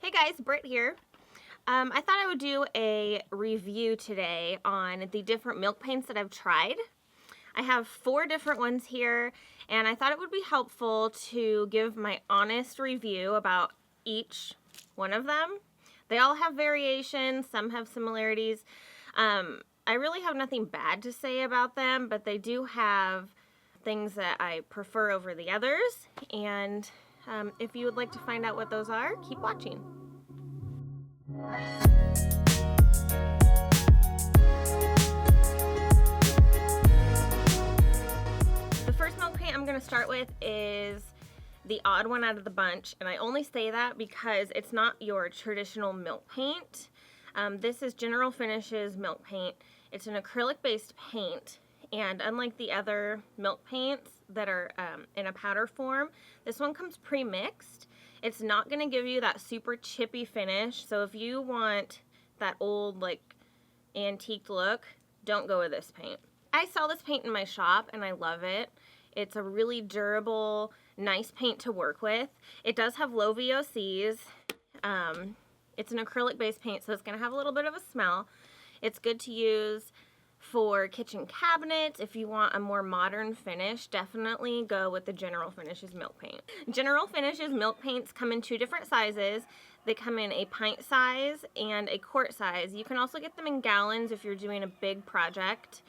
Hey guys, Britt here. I thought I would do a review today on the different milk paints that I've tried. I have 4 different ones here, and I thought it would be helpful to give my honest review about each one of them. They all have variations, some have similarities. I really have nothing bad to say about them, but they do have things that I prefer over the others, and if you would like to find out what those are, keep watching. The first milk paint I'm going to start with is the odd one out of the bunch, and I only say that because it's not your traditional milk paint. This is General Finishes milk paint. It's an acrylic based paint, and unlike the other milk paints that are in a powder form, this one comes pre-mixed. It's not going to give you that super chippy finish, so if you want that old like antique look, don't go with this paint. I sell this paint in my shop and I love it. It's a really durable, nice paint to work with. It does have low VOCs. It's an acrylic based paint, so it's going to have a little bit of a smell. It's good to use for kitchen cabinets. If you want a more modern finish, definitely go with the General Finishes milk paint. General Finishes milk paints come in 2 different sizes. They come in a pint size and a quart size. You can also get them in gallons if you're doing a big project.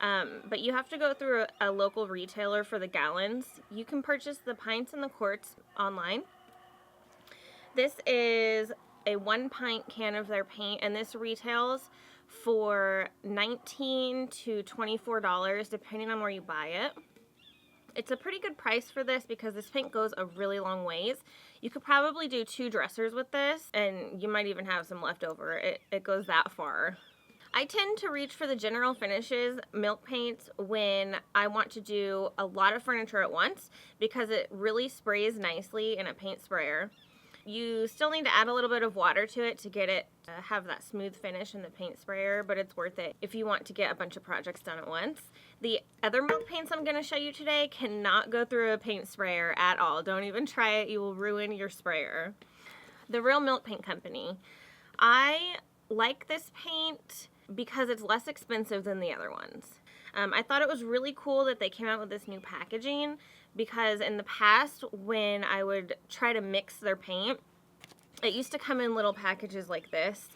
But you have to go through a local retailer for the gallons. You can purchase the pints and the quarts online. This is a 1 pint can of their paint, and this retails for $19 to $24 depending on where you buy it. It's a pretty good price for this because this paint goes a really long ways. You could probably do 2 dressers with this, and you might even have some left over. It goes that far. I tend to reach for the General Finishes milk paints when I want to do a lot of furniture at once because it really sprays nicely in a paint sprayer. You still need to add a little bit of water to it to get it to have that smooth finish in the paint sprayer, but it's worth it if you want to get a bunch of projects done at once. The other milk paints I'm going to show you today cannot go through a paint sprayer at all. Don't even try it. You will ruin your sprayer. The Real Milk Paint Company. I like this paint because it's less expensive than the other ones. I thought it was really cool that they came out with this new packaging because in the past when I would try to mix their paint, it used to come in little packages like this,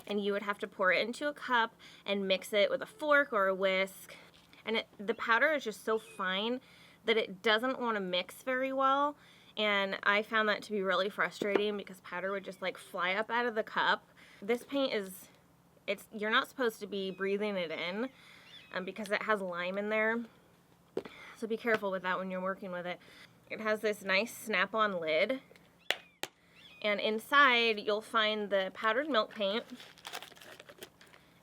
and you would have to pour it into a cup and mix it with a fork or a whisk, and the powder is just so fine that it doesn't want to mix very well, and I found that to be really frustrating because powder would just like fly up out of the cup. This paint you're not supposed to be breathing it in because it has lime in there. So be careful with that when you're working with it. It has this nice snap-on lid. And inside you'll find the powdered milk paint.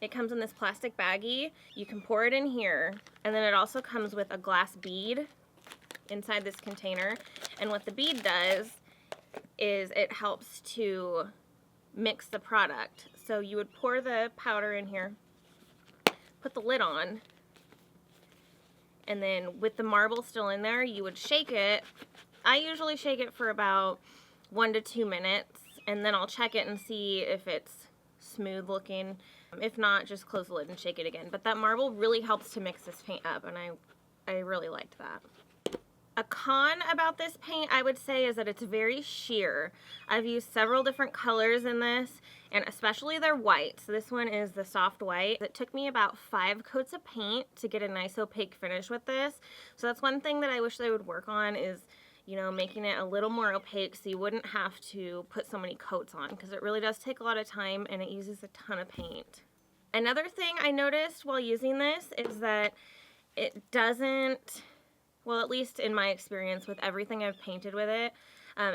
It comes in this plastic baggie. You can pour it in here. And then it also comes with a glass bead inside this container. And what the bead does is it helps to mix the product. So you would pour the powder in here, put the lid on, and then with the marble still in there, you would shake it. I usually shake it for about 1 to 2 minutes, and then I'll check it and see if it's smooth looking. If not, just close the lid and shake it again. But that marble really helps to mix this paint up, and I really liked that. A con about this paint, I would say, is that it's very sheer. I've used several different colors in this, and especially their white. So this one is the soft white. It took me about 5 coats of paint to get a nice opaque finish with this. So that's one thing that I wish they would work on is, you know, making it a little more opaque so you wouldn't have to put so many coats on because it really does take a lot of time and it uses a ton of paint. Another thing I noticed while using this is that it doesn't, well, at least in my experience with everything I've painted with it,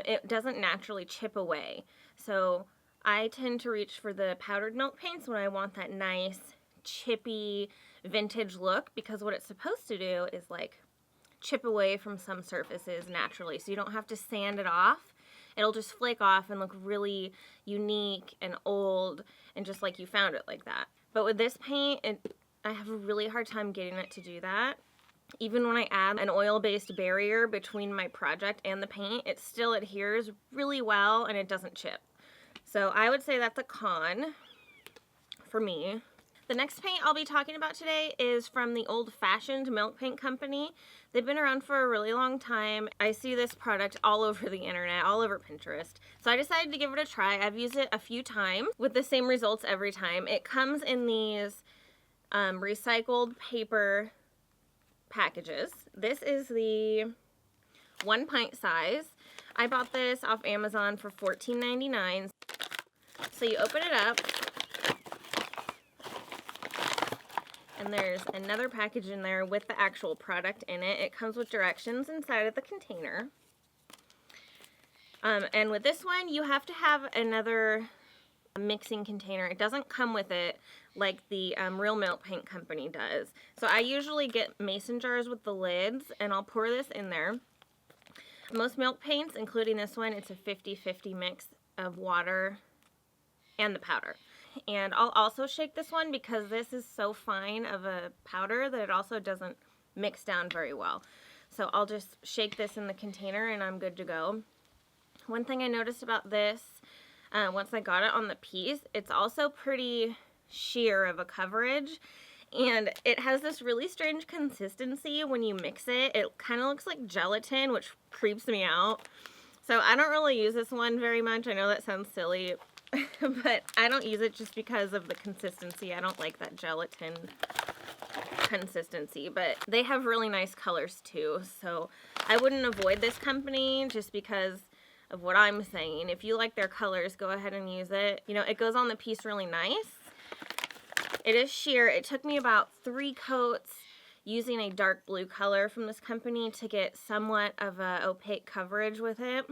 it doesn't naturally chip away. So I tend to reach for the powdered milk paints when I want that nice, chippy, vintage look because what it's supposed to do is like chip away from some surfaces naturally. So you don't have to sand it off. It'll just flake off and look really unique and old and just like you found it like that. But with this paint, I have a really hard time getting it to do that. Even when I add an oil-based barrier between my project and the paint, it still adheres really well and it doesn't chip. So I would say that's a con for me. The next paint I'll be talking about today is from the Old Fashioned Milk Paint Company. They've been around for a really long time. I see this product all over the internet, all over Pinterest. So I decided to give it a try. I've used it a few times with the same results every time. It comes in these recycled paper packages. This is the 1 pint size. I bought this off Amazon for $14.99. So you open it up, and there's another package in there with the actual product in it. It comes with directions inside of the container. And with this one, you have to have another mixing container. It doesn't come with it like the Real Milk Paint Company does. So I usually get mason jars with the lids, and I'll pour this in there. Most milk paints, including this one, it's a 50-50 mix of water and the powder. And I'll also shake this one because this is so fine of a powder that it also doesn't mix down very well. So I'll just shake this in the container and I'm good to go. One thing I noticed about this, once I got it on the piece, it's also pretty sheer of a coverage. And it has this really strange consistency when you mix it. It kind of looks like gelatin, which creeps me out. So I don't really use this one very much. I know that sounds silly, but I don't use it just because of the consistency. I don't like that gelatin consistency, but they have really nice colors too. So I wouldn't avoid this company just because of what I'm saying. If you like their colors, go ahead and use it. You know, it goes on the piece really nice. It is sheer. It took me about 3 coats using a dark blue color from this company to get somewhat of a opaque coverage with it.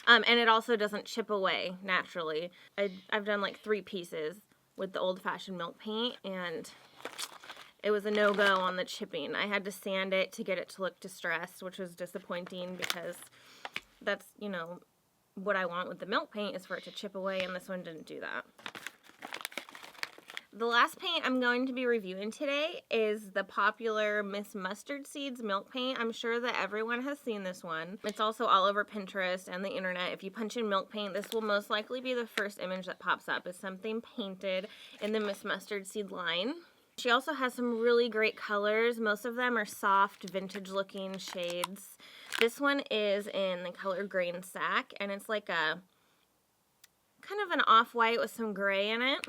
And it also doesn't chip away naturally. I've done like 3 pieces with the Old Fashioned Milk Paint, and it was a no-go on the chipping. I had to sand it to get it to look distressed, which was disappointing because that's, you know, what I want with the milk paint is for it to chip away, and this one didn't do that. The last paint I'm going to be reviewing today is the popular Miss Mustard Seeds milk paint. I'm sure that everyone has seen this one. It's also all over Pinterest and the internet. If you punch in milk paint, this will most likely be the first image that pops up. It's something painted in the Miss Mustard Seed line. She also has some really great colors. Most of them are soft, vintage-looking shades. This one is in the color Grain Sack, and it's like a kind of an off-white with some gray in it.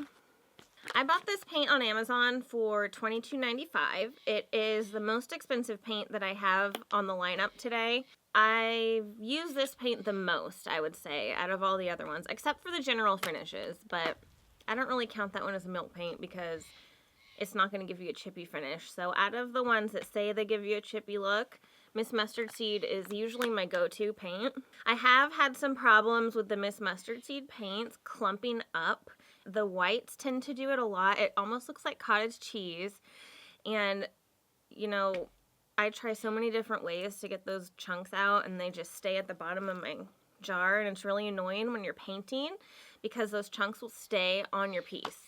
I bought this paint on Amazon for $22.95. It is the most expensive paint that I have on the lineup today. I use this paint the most, I would say, out of all the other ones, except for the general finishes, but I don't really count that one as a milk paint because it's not going to give you a chippy finish. So out of the ones that say they give you a chippy look, Miss Mustard Seed is usually my go-to paint. I have had some problems with the Miss Mustard Seed paints clumping up. The whites tend to do it a lot. It almost looks like cottage cheese. And, you know, I try so many different ways to get those chunks out, and they just stay at the bottom of my jar. And it's really annoying when you're painting because those chunks will stay on your piece.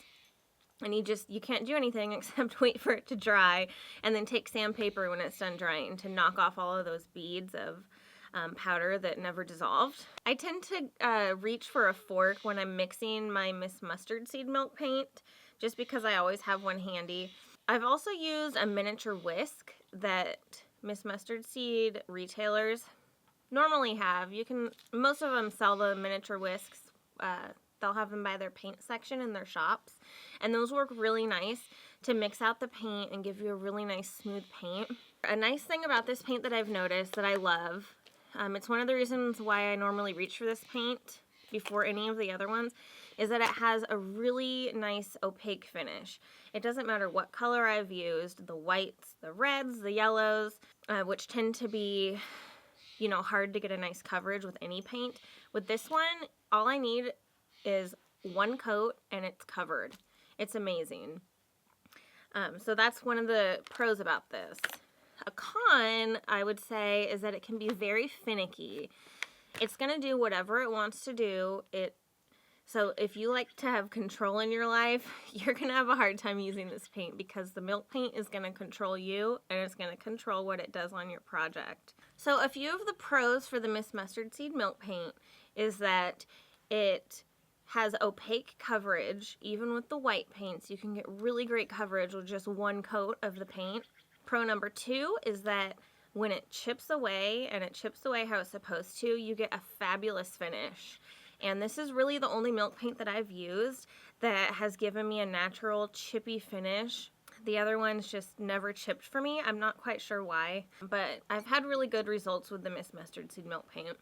And you can't do anything except wait for it to dry and then take sandpaper when it's done drying to knock off all of those beads of powder that never dissolved. I tend to reach for a fork when I'm mixing my Miss Mustard Seed milk paint just because I always have one handy. I've also used a miniature whisk that Miss Mustard Seed retailers normally have. Most of them sell the miniature whisks. They'll have them by their paint section in their shops. And those work really nice to mix out the paint and give you a really nice smooth paint. A nice thing about this paint that I've noticed that I love, it's one of the reasons why I normally reach for this paint before any of the other ones, is that it has a really nice opaque finish. It doesn't matter what color I've used, the whites, the reds, the yellows, which tend to be, you know, hard to get a nice coverage with any paint. With this one, all I need is 1 coat and it's covered. It's amazing. So that's one of the pros about this. A con, I would say, is that it can be very finicky. It's going to do whatever it wants to do. So if you like to have control in your life, you're going to have a hard time using this paint because the milk paint is going to control you and it's going to control what it does on your project. So a few of the pros for the Miss Mustard Seed milk paint is that It has opaque coverage. Even with the white paints, you can get really great coverage with just one coat of the paint. Pro number 2 is that when it chips away, and it chips away how it's supposed to, you get a fabulous finish. And this is really the only milk paint that I've used that has given me a natural chippy finish. The other ones just never chipped for me. I'm not quite sure why, but I've had really good results with the Miss Mustard Seed milk paint.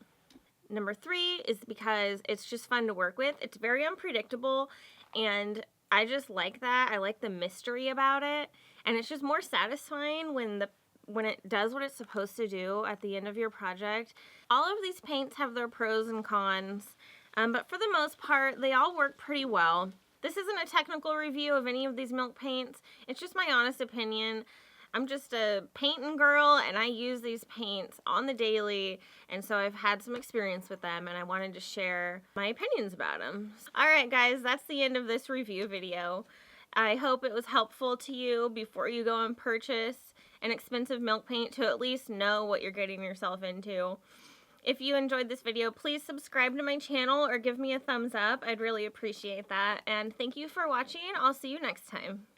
Number 3 is because it's just fun to work with. It's very unpredictable, and I just like that. I like the mystery about it, and it's just more satisfying when it does what it's supposed to do at the end of your project. All of these paints have their pros and cons, but for the most part, they all work pretty well. This isn't a technical review of any of these milk paints. It's just my honest opinion. I'm just a painting girl, and I use these paints on the daily, and so I've had some experience with them, and I wanted to share my opinions about them. Alright guys, that's the end of this review video. I hope it was helpful to you before you go and purchase an expensive milk paint to at least know what you're getting yourself into. If you enjoyed this video, please subscribe to my channel or give me a thumbs up. I'd really appreciate that. And thank you for watching. I'll see you next time.